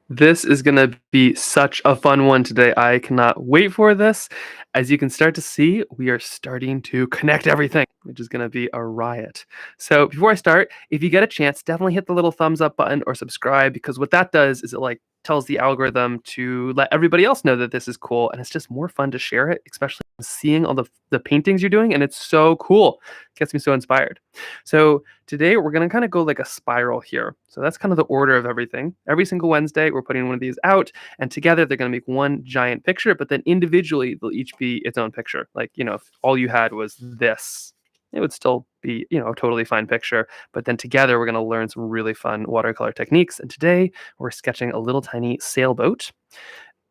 This is going to be such a fun one today. I cannot wait for this. As you can start to see, we are starting to connect everything, which is going to be a riot. So before I start, if you get a chance, definitely hit the little thumbs up button or subscribe, because what that does is it tells the algorithm to let everybody else know that this is cool, and it's just more fun to share it, especially seeing all the paintings you're doing, and it's so cool. It gets me so inspired. So today we're going to kind of go like a spiral here. So that's kind of the order of everything. Every single Wednesday, we're putting one of these out, and together they're going to make one giant picture, but then individually, they'll each be its own picture. Like, if all you had was this, it would still be, a totally fine picture. But then together, we're going to learn some really fun watercolor techniques. And today, we're sketching a little tiny sailboat.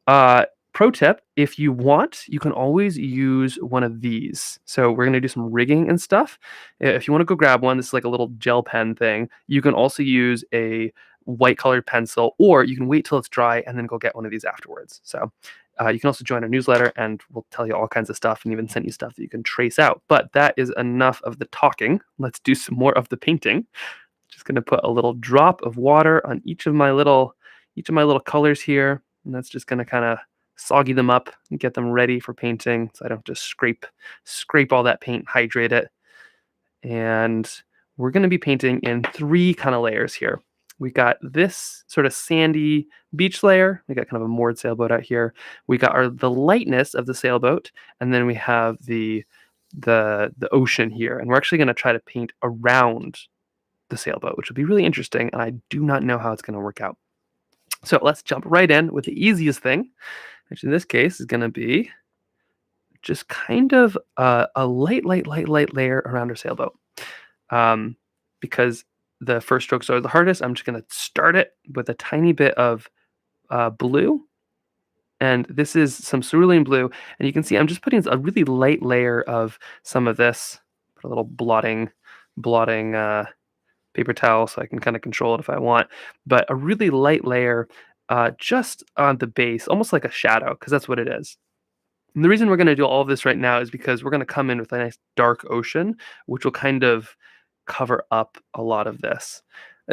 Uh, Pro tip, if you want, you can always use one of these. So we're going to do some rigging and stuff. If you want to go grab one, this is like a little gel pen thing. You can also use a white colored pencil, or you can wait till it's dry and then go get one of these afterwards. So you can also join our newsletter, and we'll tell you all kinds of stuff and even send you stuff that you can trace out. But that is enough of the talking. Let's do some more of the painting. Just going to put a little drop of water on each of my little colors here, and that's just going to kind of soggy them up and get them ready for painting, so I don't just scrape all that paint, hydrate it. And we're going to be painting in three kind of layers here. We got this sort of sandy beach layer. We got kind of a moored sailboat out here. We got the lightness of the sailboat, and then we have the ocean here. And we're actually going to try to paint around the sailboat, which will be really interesting. And I do not know how it's going to work out. So let's jump right in with the easiest thing, which in this case is going to be just kind of a light layer around our sailboat. Because the first strokes are the hardest, I'm just going to start it with a tiny bit of blue. And this is some cerulean blue. And you can see I'm just putting a really light layer of some of this. Put a little blotting paper towel so I can kind of control it if I want. But a really light layer just on the base, almost like a shadow, because that's what it is. And the reason we're going to do all of this right now is because we're going to come in with a nice dark ocean, which will kind of cover up a lot of this.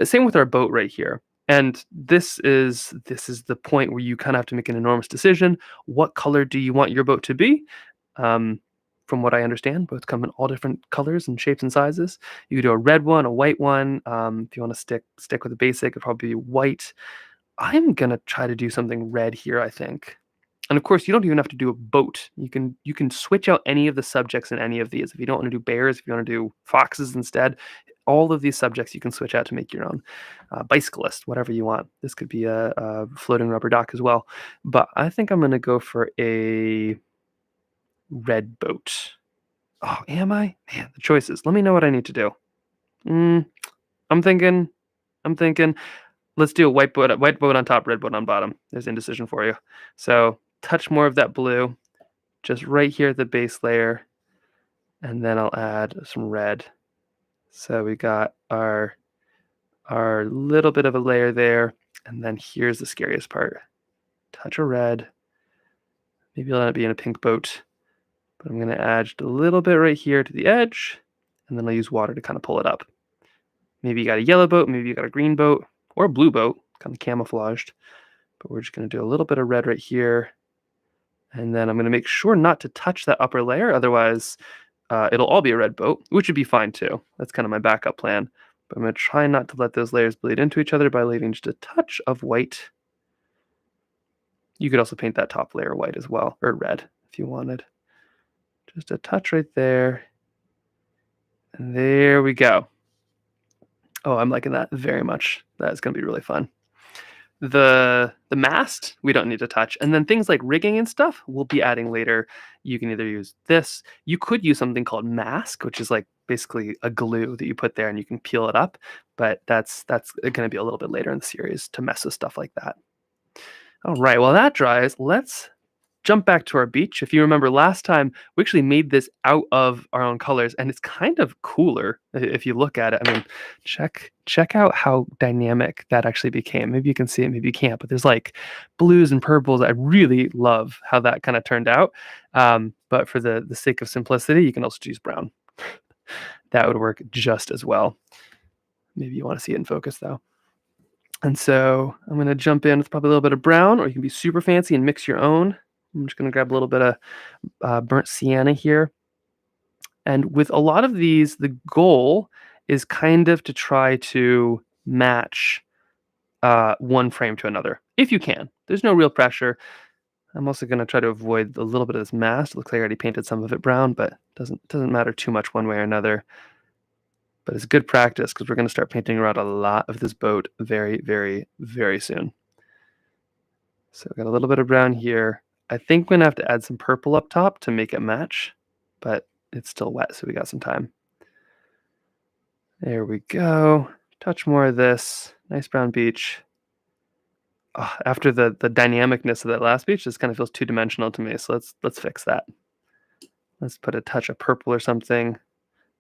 Same with our boat right here. And this is the point where you kind of have to make an enormous decision. What color do you want your boat to be? From what I understand, boats come in all different colors and shapes and sizes. You could do a red one, a white one. If you want to stick with the basic, it'd probably be white. I'm gonna try to do something red here, I think. And of course, you don't even have to do a boat. You can switch out any of the subjects in any of these. If you don't want to do bears, if you want to do foxes instead, all of these subjects you can switch out to make your own. Bicyclist, whatever you want. This could be a floating rubber duck as well. But I think I'm going to go for a red boat. Oh, am I? Man, the choices. Let me know what I need to do. I'm thinking. Let's do a white boat on top, red boat on bottom. There's indecision for you. So touch more of that blue, just right here at the base layer, and then I'll add some red. So we got our little bit of a layer there, and then here's the scariest part. Touch of red. Maybe I'll end up being a pink boat, but I'm going to add just a little bit right here to the edge, and then I'll use water to kind of pull it up. Maybe you got a yellow boat, maybe you got a green boat, or a blue boat, kind of camouflaged. But we're just going to do a little bit of red right here. And then I'm going to make sure not to touch that upper layer. Otherwise, it'll all be a red boat, which would be fine too. That's kind of my backup plan. But I'm going to try not to let those layers bleed into each other by leaving just a touch of white. You could also paint that top layer white as well, or red if you wanted. Just a touch right there. And there we go. Oh, I'm liking that very much. That's going to be really fun. The mast we don't need to touch, and then things like rigging and stuff we'll be adding later. You can either use this, you could use something called mask, which is like basically a glue that you put there and you can peel it up, but that's going to be a little bit later in the series to mess with stuff like that. All right, while that dries, let's jump back to our beach. If you remember last time, we actually made this out of our own colors, and it's kind of cooler if you look at it. I mean, check out how dynamic that actually became. Maybe you can see it, maybe you can't, but there's like blues and purples. I really love how that kind of turned out. But for the sake of simplicity, you can also choose brown. That would work just as well. Maybe you want to see it in focus though. And so I'm going to jump in with probably a little bit of brown, or you can be super fancy and mix your own. I'm just going to grab a little bit of burnt sienna here. And with a lot of these, the goal is kind of to try to match one frame to another, if you can. There's no real pressure. I'm also going to try to avoid a little bit of this mask. It looks like I already painted some of it brown, but doesn't matter too much one way or another. But it's good practice because we're going to start painting around a lot of this boat very, very, very soon. So we got a little bit of brown here. I think we're going to have to add some purple up top to make it match, but it's still wet, so we got some time. There we go. Touch more of this. Nice brown beach. Oh, after the dynamicness of that last beach, this kind of feels two-dimensional to me, so let's fix that. Let's put a touch of purple or something,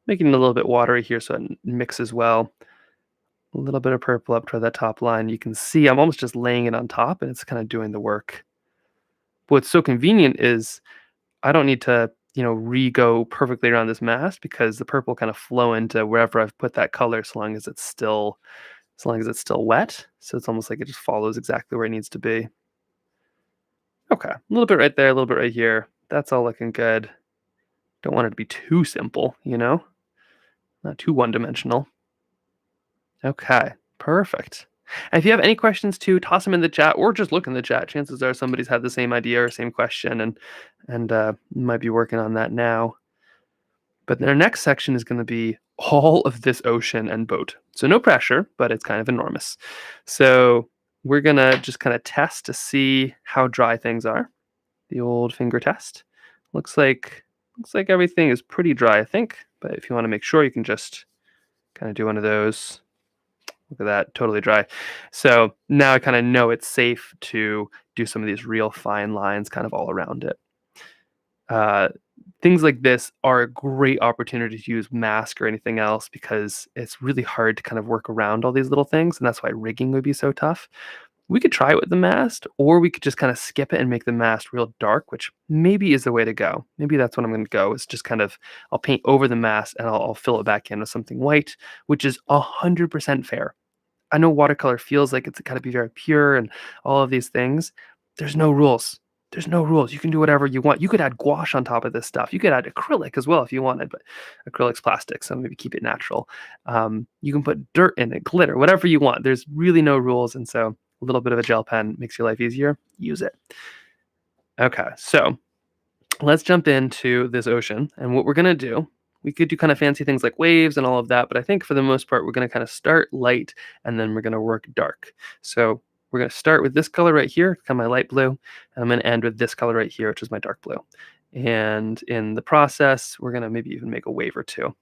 making it a little bit watery here so it mixes well. A little bit of purple up toward that top line. You can see I'm almost just laying it on top, and it's kind of doing the work. What's so convenient is I don't need to, re-go perfectly around this mask because the purple kind of flow into wherever I've put that color as long as it's still wet. So it's almost like it just follows exactly where it needs to be. Okay, a little bit right there, a little bit right here. That's all looking good. Don't want it to be too simple, not too one-dimensional. Okay, perfect. And if you have any questions too, toss them in the chat or just look in the chat. Chances are somebody's had the same idea or same question and might be working on that now. But our next section is going to be all of this ocean and boat. So no pressure, but it's kind of enormous. So we're going to just kind of test to see how dry things are. The old finger test. Looks like everything is pretty dry, I think. But if you want to make sure, you can just kind of do one of those. Look at that, totally dry. So now I kind of know it's safe to do some of these real fine lines kind of all around it. Things like this are a great opportunity to use mask or anything else because it's really hard to kind of work around all these little things, and that's why rigging would be so tough. We could try it with the mask, or we could just kind of skip it and make the mask real dark, which maybe is the way to go. Maybe that's what I'm going to go. Is just kind of I'll paint over the mask and I'll fill it back in with something white, which is 100% fair. I know watercolor feels like it's got to be very pure and all of these things. There's no rules. There's no rules. You can do whatever you want. You could add gouache on top of this stuff. You could add acrylic as well if you wanted, but acrylic's plastic, so maybe keep it natural. You can put dirt in it, glitter, whatever you want. There's really no rules, and so a little bit of a gel pen makes your life easier. Use it. Okay, so let's jump into this ocean, and what we're gonna do. We could do kind of fancy things like waves and all of that, but I think for the most part, we're going to kind of start light and then we're going to work dark. So we're going to start with this color right here, kind of my light blue, and I'm going to end with this color right here, which is my dark blue. And in the process, we're going to maybe even make a wave or two.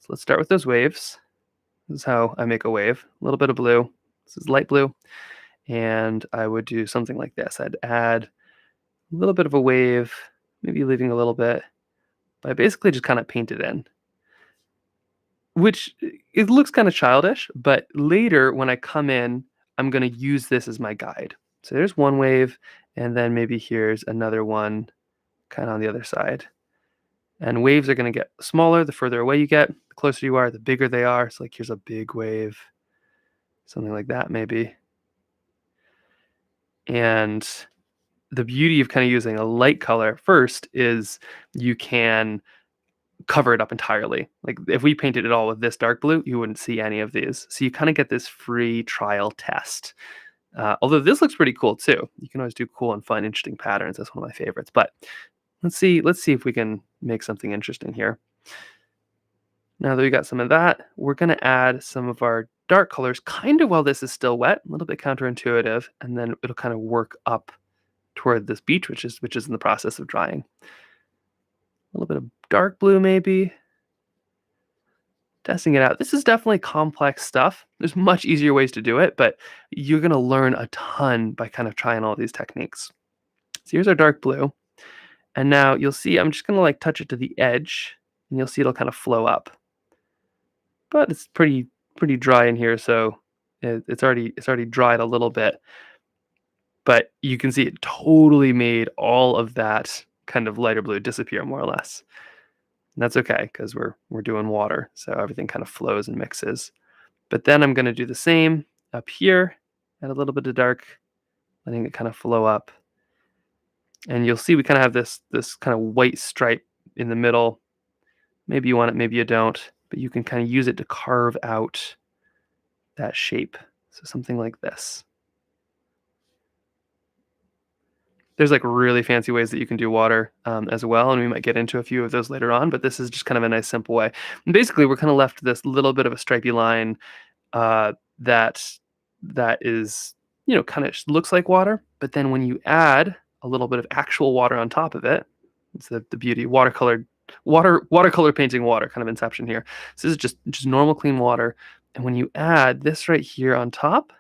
So let's start with those waves. This is how I make a wave. A little bit of blue. This is light blue. And I would do something like this. I'd add a little bit of a wave, maybe leaving a little bit. But I basically just kind of paint it in, which it looks kind of childish, but later when I come in, I'm going to use this as my guide. So there's one wave, and then maybe here's another one kind of on the other side. And waves are going to get smaller the further away you get. The closer you are, the bigger they are. So like here's a big wave, something like that maybe. And the beauty of kind of using a light color first is you can cover it up entirely. Like if we painted it all with this dark blue, you wouldn't see any of these. So you kind of get this free trial test. Although this looks pretty cool too. You can always do cool and fun, interesting patterns. That's one of my favorites. But let's see if we can make something interesting here. Now that we got some of that, we're going to add some of our dark colors kind of while this is still wet, a little bit counterintuitive, and then it'll kind of work up toward this beach, which is in the process of drying. A little bit of dark blue maybe. Testing it out. This is definitely complex stuff. There's much easier ways to do it, but you're going to learn a ton by kind of trying all these techniques. So here's our dark blue. And now you'll see I'm just going to like touch it to the edge, and you'll see it'll kind of flow up. But it's pretty dry in here, so it's already dried a little bit. But you can see it totally made all of that kind of lighter blue disappear more or less. And that's okay because we're doing water, so everything kind of flows and mixes. But then I'm going to do the same up here, add a little bit of dark, letting it kind of flow up. And you'll see we kind of have this kind of white stripe in the middle. Maybe you want it, maybe you don't, but you can kind of use it to carve out that shape. So something like this. There's like really fancy ways that you can do water as well, and we might get into a few of those later on, but this is just kind of a nice simple way. And basically, we're kind of left this little bit of a stripy line uh, that that is, kind of looks like water, but then when you add a little bit of actual water on top of it, it's the beauty watercolor painting water kind of inception here. So this is just normal clean water, and when you add this right here on top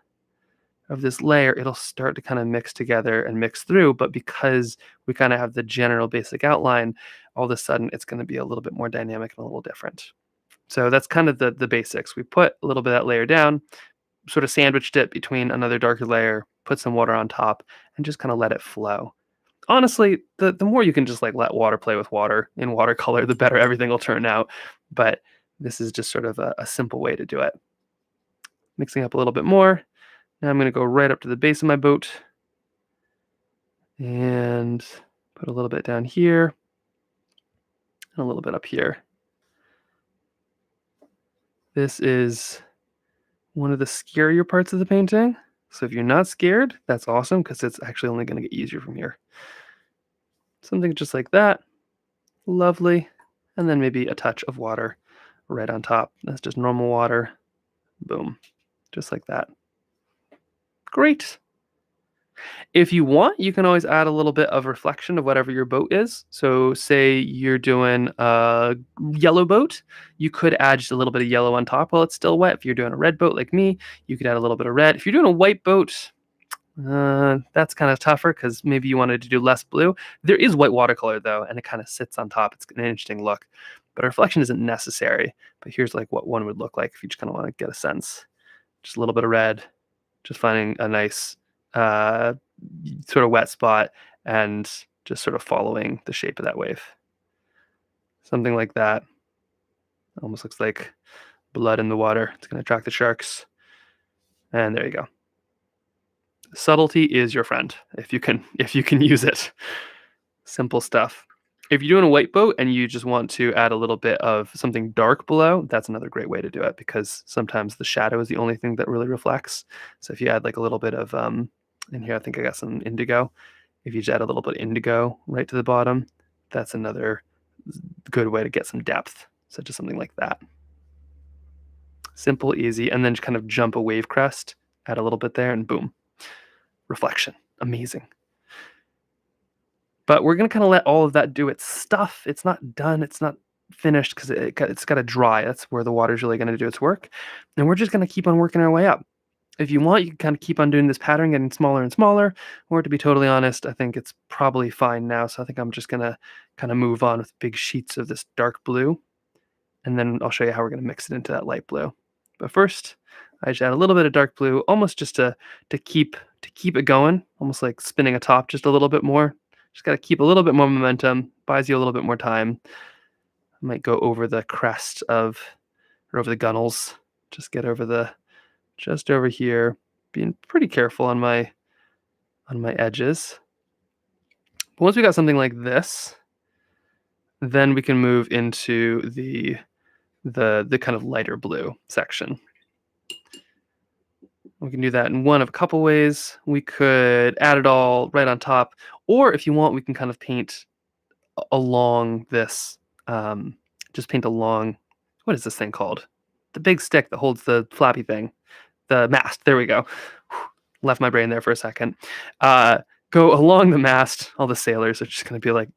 of this layer, it'll start to kind of mix together and mix through. But because we kind of have the general basic outline, all of a sudden it's going to be a little bit more dynamic and a little different. So that's kind of the basics. We put a little bit of that layer down, sort of sandwiched it between another darker layer, put some water on top, and just kind of let it flow. Honestly, the more you can just like let water play with water in watercolor, the better everything will turn out. But this is just sort of a simple way to do it. Mixing up a little bit more. Now I'm going to go right up to the base of my boat and put a little bit down here and a little bit up here. This is one of the scarier parts of the painting. So if you're not scared, that's awesome because it's actually only going to get easier from here. Something just like that. Lovely. And then maybe a touch of water right on top. That's just normal water. Boom. Just like that. Great. If you want, you can always add a little bit of reflection of whatever your boat is. So say you're doing a yellow boat, you could add just a little bit of yellow on top while it's still wet. If you're doing a red boat like me, you could add a little bit of red. If you're doing a white boat, that's kind of tougher because maybe you wanted to do less blue. There is white watercolor though, and it kind of sits on top. It's an interesting look, but reflection isn't necessary. But here's like what one would look like if you just kind of want to get a sense. Just a little bit of red, just finding a nice sort of wet spot and just sort of following the shape of that wave. Something like that. Almost looks like blood in the water. It's going to attract the sharks. And there you go. Subtlety is your friend if you can use it. Simple stuff. If you're doing a white boat and you just want to add a little bit of something dark below, that's another great way to do it because sometimes the shadow is the only thing that really reflects. So if you add like a little bit of in here I think I got some indigo. If you just add a little bit of indigo right to the bottom, that's another good way to get some depth. So just something like that. Simple, easy, and then just kind of jump a wave crest, add a little bit there, and boom. Reflection. Amazing. But we're going to kind of let all of that do its stuff. It's not done. It's not finished because it's got to dry. That's where the water's really going to do its work. And we're just going to keep on working our way up. If you want, you can kind of keep on doing this pattern, getting smaller and smaller. Or to be totally honest, I think it's probably fine now. So I think I'm just going to kind of move on with big sheets of this dark blue. And then I'll show you how we're going to mix it into that light blue. But first, I just add a little bit of dark blue, almost just to keep it going, almost like spinning a top just a little bit more. Just got to keep a little bit more momentum, buys you a little bit more time. I might go over the crest or over the gunnels. Just get over just over here, being pretty careful on my edges. But once we got something like this, then we can move into the kind of lighter blue section. We can do that in one of a couple ways. We could add it all right on top, or if you want, we can kind of paint along this. Just paint along. What is this thing called? The big stick that holds the flappy thing. The mast. There we go. Left my brain there for a second. Go along the mast. All the sailors are just going to be like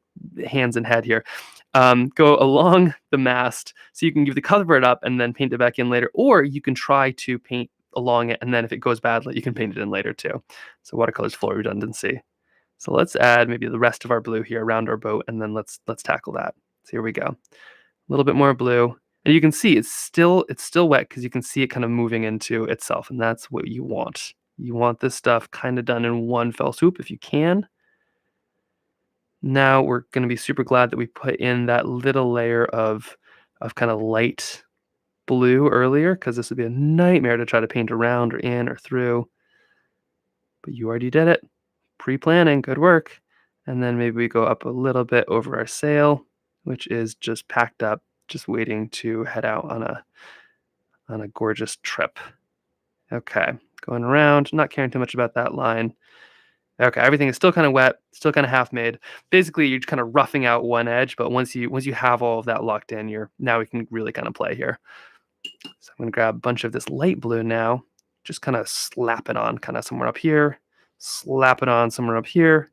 hands and head here. Go along the mast so you can cover it up and then paint it back in later, or you can try to paint along it, and then if it goes badly, you can paint it in later too. So watercolor's full redundancy. So let's add maybe the rest of our blue here around our boat, and then let's tackle that. So here we go. A little bit more blue, and you can see it's still wet because you can see it kind of moving into itself, and that's what you want. You want this stuff kind of done in one fell swoop if you can. Now we're going to be super glad that we put in that little layer of kind of light blue earlier because this would be a nightmare to try to paint around or in or through. But you already did it. Pre-planning, good work. And then maybe we go up a little bit over our sail, which is just packed up, just waiting to head out on a gorgeous trip. Okay, going around, not caring too much about that line. Okay, everything is still kind of wet, still kind of half made. Basically, you're kind of roughing out one edge, but once you have all of that locked in, you're now we can really kind of play here. So I'm gonna grab a bunch of this light blue now, just kind of slap it on, kind of somewhere up here, slap it on somewhere up here,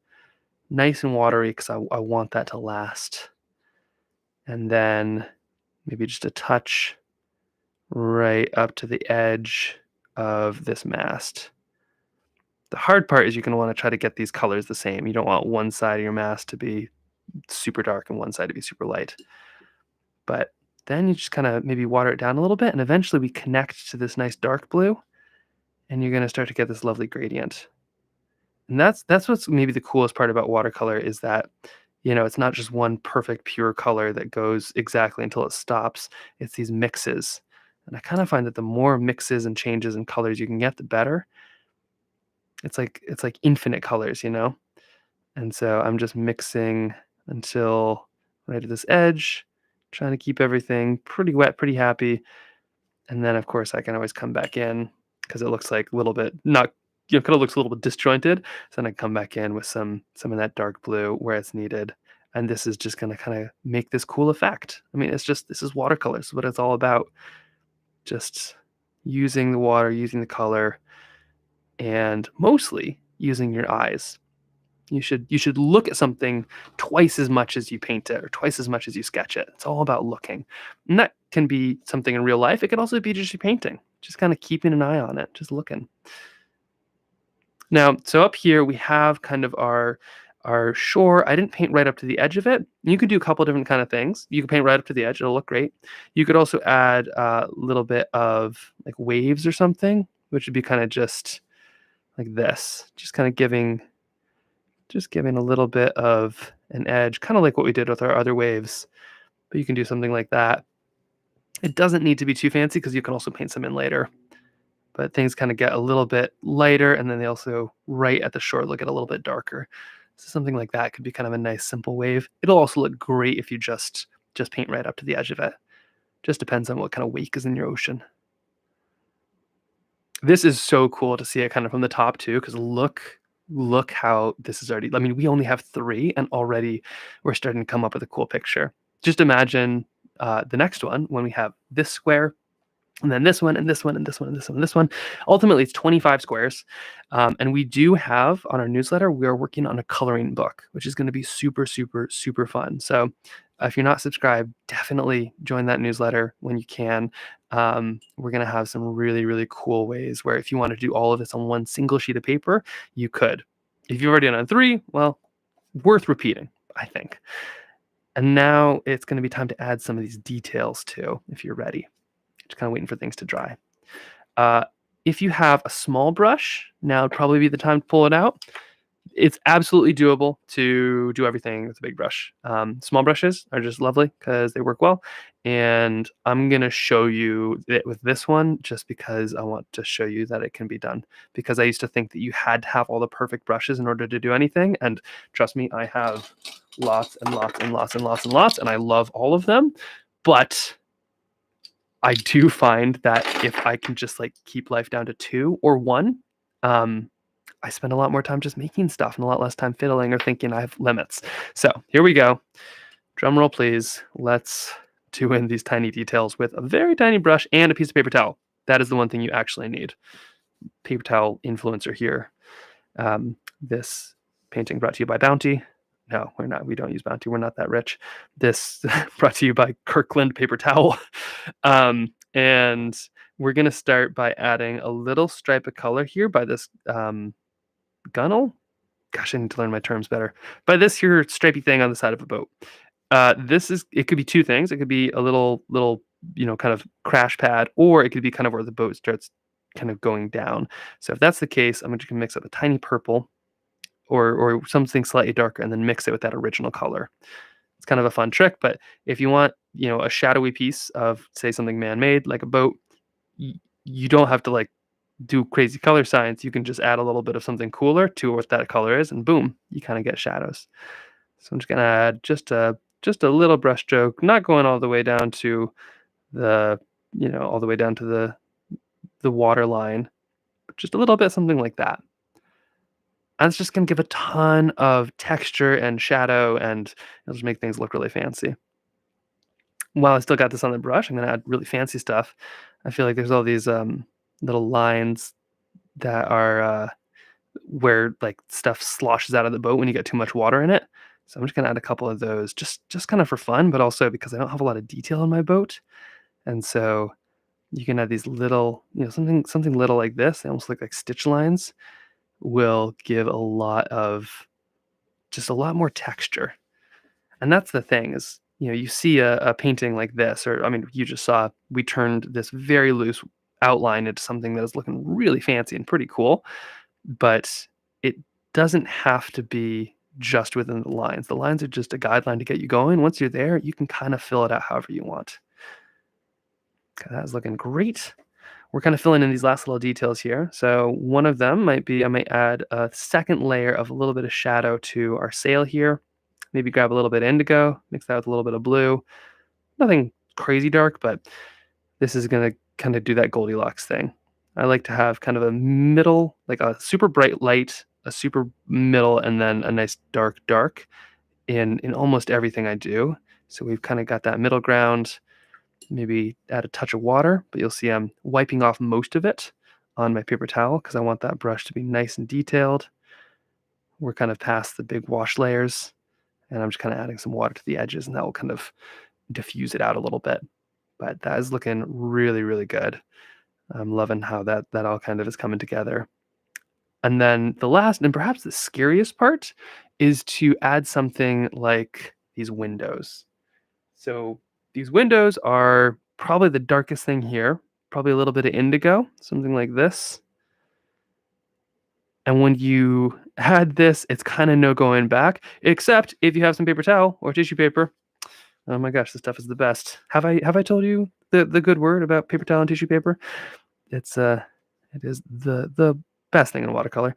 nice and watery because I want that to last. And then maybe just a touch right up to the edge of this mast. The hard part is you're going to want to try to get these colors the same. You don't want one side of your mast to be super dark and one side to be super light. But then you just kind of maybe water it down a little bit, and eventually we connect to this nice dark blue, and you're going to start to get this lovely gradient. And that's what's maybe the coolest part about watercolor is that, it's not just one perfect pure color that goes exactly until it stops. It's these mixes. And I kind of find that the more mixes and changes and colors you can get, the better. It's like infinite colors, And so I'm just mixing until right at this edge, trying to keep everything pretty wet, pretty happy. And then of course I can always come back in because it looks like a little bit not kind of looks a little bit disjointed. So then I come back in with some of that dark blue where it's needed. And this is just gonna kind of make this cool effect. I mean, this is watercolors, what it's all about. Just using the water, using the color, and mostly using your eyes. You should look at something twice as much as you paint it or twice as much as you sketch it. It's all about looking. And that can be something in real life. It can also be just your painting, just kind of keeping an eye on it, just looking. Now, so up here we have kind of our shore. I didn't paint right up to the edge of it. You could do a couple different kind of things. You could paint right up to the edge. It'll look great. You could also add a little bit of like waves or something, which would be kind of just like this, just giving a little bit of an edge, kind of like what we did with our other waves. But you can do something like that. It doesn't need to be too fancy because you can also paint some in later. But things kind of get a little bit lighter, and then they also, right at the shore, look get a little bit darker. So something like that could be kind of a nice simple wave. It'll also look great if you just paint right up to the edge of it. Just depends on what kind of wake is in your ocean. This is so cool to see it kind of from the top too, because look how this is already. I mean, we only have 3, and already we're starting to come up with a cool picture. Just imagine the next one when we have this square, and then this one, and this one, and this one, and this one, and this one. Ultimately, it's 25 squares. And we do have on our newsletter, we are working on a coloring book, which is going to be super, super, super fun. So if you're not subscribed, definitely join that newsletter when you can. We're going to have some really, really cool ways where if you want to do all of this on one single sheet of paper, you could. If you've already done 3, well, worth repeating, I think. And now it's going to be time to add some of these details too, if you're ready. Just kind of waiting for things to dry. If you have a small brush, now would probably be the time to pull it out. It's absolutely doable to do everything with a big brush. Small brushes are just lovely because they work well. And I'm going to show you it with this one just because I want to show you that it can be done. Because I used to think that you had to have all the perfect brushes in order to do anything. And trust me, I have lots and lots and lots and lots and lots, and I love all of them. But I do find that if I can just like keep life down to 2 or 1, I spend a lot more time just making stuff and a lot less time fiddling or thinking I have limits. So here we go. Drum roll, please. Let's do in these tiny details with a very tiny brush and a piece of paper towel. That is the one thing you actually need. Paper towel influencer here. This painting brought to you by Bounty. No, we're not. We don't use Bounty. We're not that rich. This brought to you by Kirkland Paper Towel. And we're going to start by adding a little stripe of color here by this gunnel. Gosh, I need to learn my terms better. By this here stripy thing on the side of a boat. It could be 2 things. It could be a little, kind of crash pad, or it could be kind of where the boat starts kind of going down. So if that's the case, I'm going to mix up a tiny purple or something slightly darker and then mix it with that original color. It's kind of a fun trick, but if you want, a shadowy piece of, say, something man-made, like a boat, y you don't have to, like, do crazy color science. You can just add a little bit of something cooler to what that color is, and boom, you kinda get shadows. So I'm just gonna add just a little brush stroke, not going all the way down to the all the way down to the water line, but just a little bit, something like that. And it's just gonna give a ton of texture and shadow, and it'll just make things look really fancy. While I still got this on the brush, I'm gonna add really fancy stuff. I feel like there's all these, little lines that are, where, like, stuff sloshes out of the boat when you get too much water in it. So I'm just gonna add a couple of those just kinda for fun, but also because I don't have a lot of detail in my boat, and so you can add these little, something little like this. They almost look like stitch lines, will give a lot of just a lot more texture. And that's the thing is, you see a painting like this, or I mean, you just saw we turned this very loose outline into something that is looking really fancy and pretty cool, but it doesn't have to be just within the lines. The lines are just a guideline to get you going. Once you're there, you can kind of fill it out however you want. Okay, that's looking great. We're kind of filling in these last little details here. So one of them might be I might add a second layer of a little bit of shadow to our sail here. Maybe grab a little bit of indigo, mix that with a little bit of blue. Nothing crazy dark, but this is going to kind of do that Goldilocks thing. I like to have kind of a middle, like a super bright light, a super middle, and then a nice dark in almost everything I do. So we've kind of got that middle ground. Maybe add a touch of water, but you'll see I'm wiping off most of it on my paper towel because I want that brush to be nice and detailed. We're kind of past the big wash layers, and I'm just kind of adding some water to the edges, and that will kind of diffuse it out a little bit. But that is looking really, really good. I'm loving how that all kind of is coming together. And then the last and perhaps the scariest part is to add something like these windows. So these windows are probably the darkest thing here, probably a little bit of indigo, something like this. And when you add this, it's kind of no going back, except if you have some paper towel or tissue paper. Oh my gosh, this stuff is the best. Have I told you the good word about paper towel and tissue paper? It's it is the best thing in watercolor.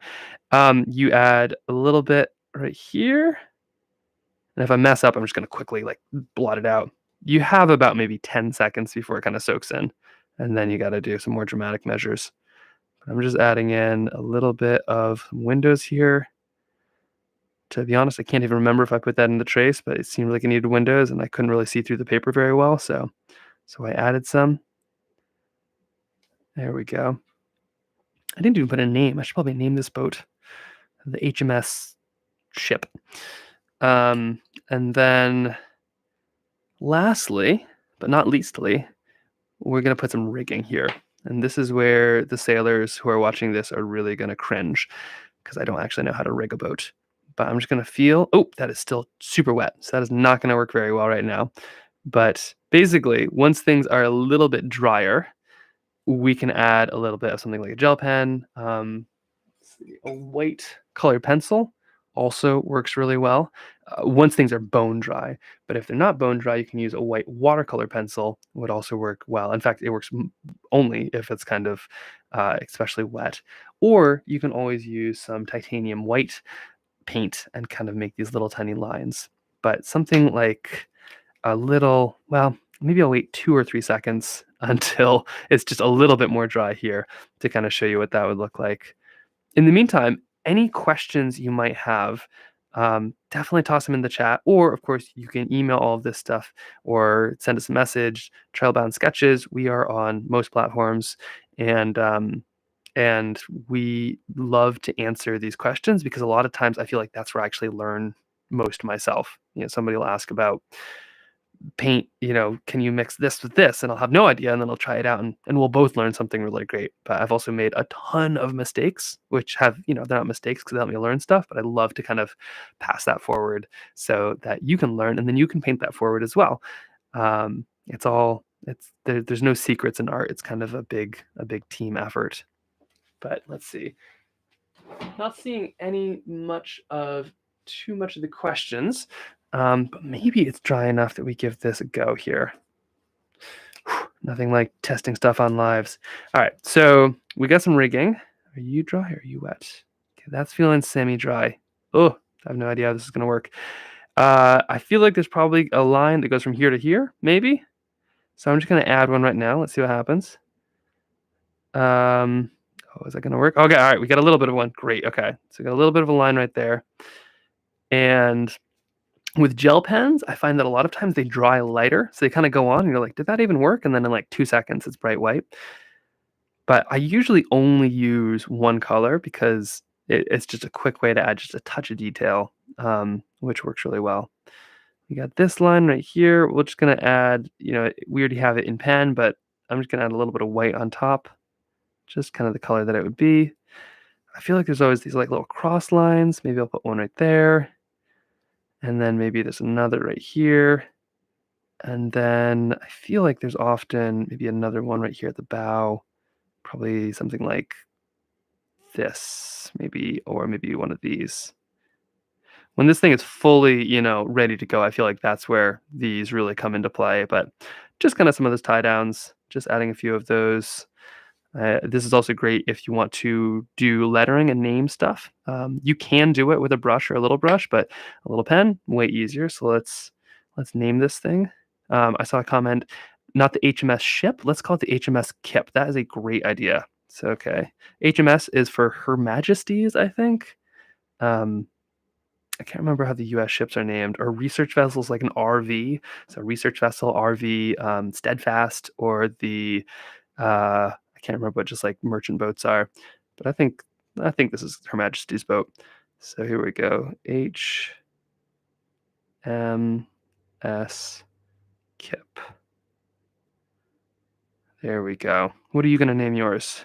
You add a little bit right here, and if I mess up, I'm just gonna quickly like blot it out. You have about maybe 10 seconds before it kind of soaks in, and then you got to do some more dramatic measures. I'm just adding in a little bit of windows here. To be honest, I can't even remember if I put that in the trace, but it seemed like it needed windows, and I couldn't really see through the paper very well, so I added some. There we go. I didn't even put a name. I should probably name this boat the HMS Ship. And then lastly, but not leastly, we're gonna put some rigging here. And this is where the sailors who are watching this are really gonna cringe because I don't actually know how to rig a boat. But I'm just gonna feel, oh, that is still super wet. So that is not gonna work very well right now. But basically, once things are a little bit drier, we can add a little bit of something like a gel pen. A white colored pencil also works really well once things are bone dry. But if they're not bone dry, you can use a white watercolor pencil. Would also work well. In fact, it works only if it's kind of especially wet. Or you can always use some titanium white paint and kind of make these little tiny lines. But something like a little, well, maybe I'll wait 2 or 3 seconds until it's just a little bit more dry here to kind of show you what that would look like. In the meantime, any questions you might have, definitely toss them in the chat. Or, of course, you can email all of this stuff or send us a message. Trailbound Sketches. We are on most platforms, and and we love to answer these questions because a lot of times I feel like that's where I actually learn most myself. Somebody will ask about paint, can you mix this with this? And I'll have no idea. And then I'll try it out and we'll both learn something really great. But I've also made a ton of mistakes, which have, they're not mistakes because they help me learn stuff, but I love to kind of pass that forward so that you can learn and then you can paint that forward as well. There's no secrets in art. It's kind of a big team effort. But let's see. Not seeing too much of the questions. But maybe it's dry enough that we give this a go here. Nothing like testing stuff on lives. All right, so we got some rigging. Are you dry or are you wet? Okay, that's feeling semi-dry. Oh, I have no idea how this is gonna work. I feel like there's probably a line that goes from here to here, maybe. So I'm just gonna add one right now. Let's see what happens. Oh, is that gonna work? Okay, all right, we got a little bit of one. Great. Okay, so we got a little bit of a line right there. And with gel pens, I find that a lot of times they dry lighter, so they kind of go on, and you're like, "Did that even work?" And then in like 2 seconds, it's bright white. But I usually only use one color because it's just a quick way to add just a touch of detail, which works really well. We got this line right here. We're just gonna add, we already have it in pen, but I'm just gonna add a little bit of white on top, just kind of the color that it would be. I feel like there's always these like little cross lines. Maybe I'll put one right there. And then maybe there's another right here. And then I feel like there's often maybe another one right here at the bow. Probably something like this, maybe, or maybe one of these. When this thing is fully, ready to go, I feel like that's where these really come into play. But just kind of some of those tie downs, just adding a few of those. This is also great if you want to do lettering and name stuff. You can do it with a brush or a little brush, but a little pen, way easier. So let's name this thing. I saw a comment, not the HMS ship. Let's call it the HMS Kip. That is a great idea. So okay, HMS is for Her Majesty's, I think. Um, I can't remember how the U.S. ships are named. Or research vessels like an RV. So research vessel, RV, Steadfast, or the I can't remember what just like merchant boats are, but I think this is Her Majesty's boat. So here we go. HMS Kip. There we go. What are you gonna name yours?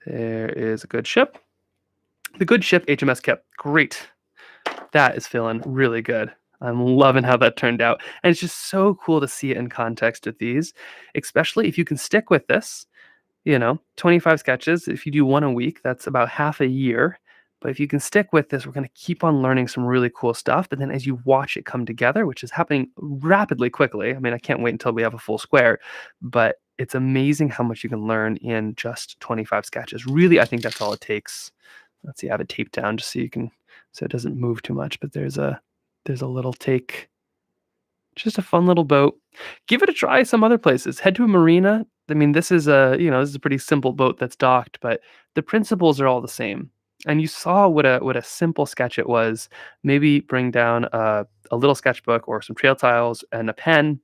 There is a good ship. The good ship HMS Kip. Great. That is feeling really good. I'm loving how that turned out. And it's just so cool to see it in context with these, especially if you can stick with this. 25 sketches. If you do one a week, that's about half a year. But if you can stick with this, we're going to keep on learning some really cool stuff. But then as you watch it come together, which is happening rapidly, quickly, I mean, I can't wait until we have a full square, but it's amazing how much you can learn in just 25 sketches. Really, I think that's all it takes. Let's see, I have it taped down just so it doesn't move too much, but there's a little take. Just a fun little boat. Give it a try some other places. Head to a marina. I mean, this is a pretty simple boat that's docked, but the principles are all the same. And you saw what a simple sketch it was. Maybe bring down a little sketchbook or some trail tiles and a pen.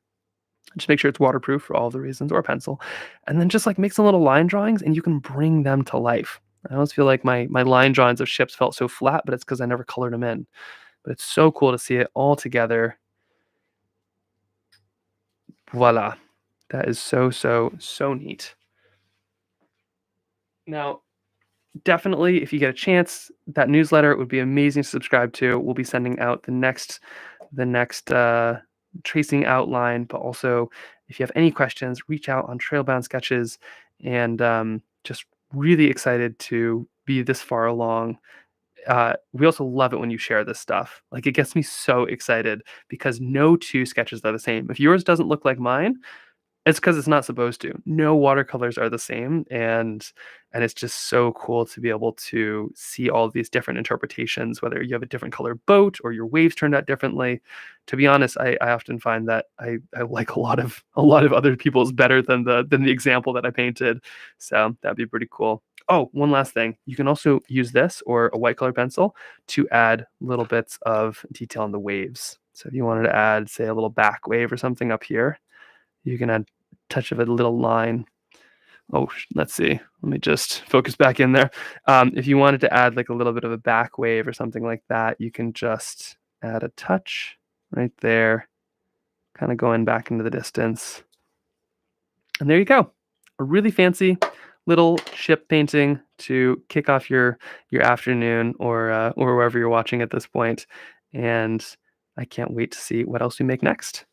Just make sure it's waterproof for all the reasons, or a pencil. And then just like make some little line drawings and you can bring them to life. I always feel like my line drawings of ships felt so flat, but it's because I never colored them in. But it's so cool to see it all together. Voila. That is so, so, so neat. Now, definitely, if you get a chance, that newsletter would be amazing to subscribe to. We'll be sending out the next tracing outline, but also if you have any questions, reach out on Trailbound Sketches, and just really excited to be this far along. We also love it when you share this stuff. Like, it gets me so excited because no two sketches are the same. If yours doesn't look like mine, it's because it's not supposed to. No watercolors are the same, and it's just so cool to be able to see all these different interpretations, whether you have a different color boat or your waves turned out differently. To be honest, I often find that I like a lot of other people's better than the example that I painted. So that'd be pretty cool. Oh, one last thing. You can also use this or a white color pencil to add little bits of detail on the waves. So if you wanted to add, say, a little back wave or something up here, you can add a touch of a little line. Oh, let's see. Let me just focus back in there. If you wanted to add like a little bit of a back wave or something like that, you can just add a touch right there, kind of going back into the distance. And there you go. A really fancy little ship painting to kick off your afternoon, or wherever you're watching at this point. And I can't wait to see what else we make next.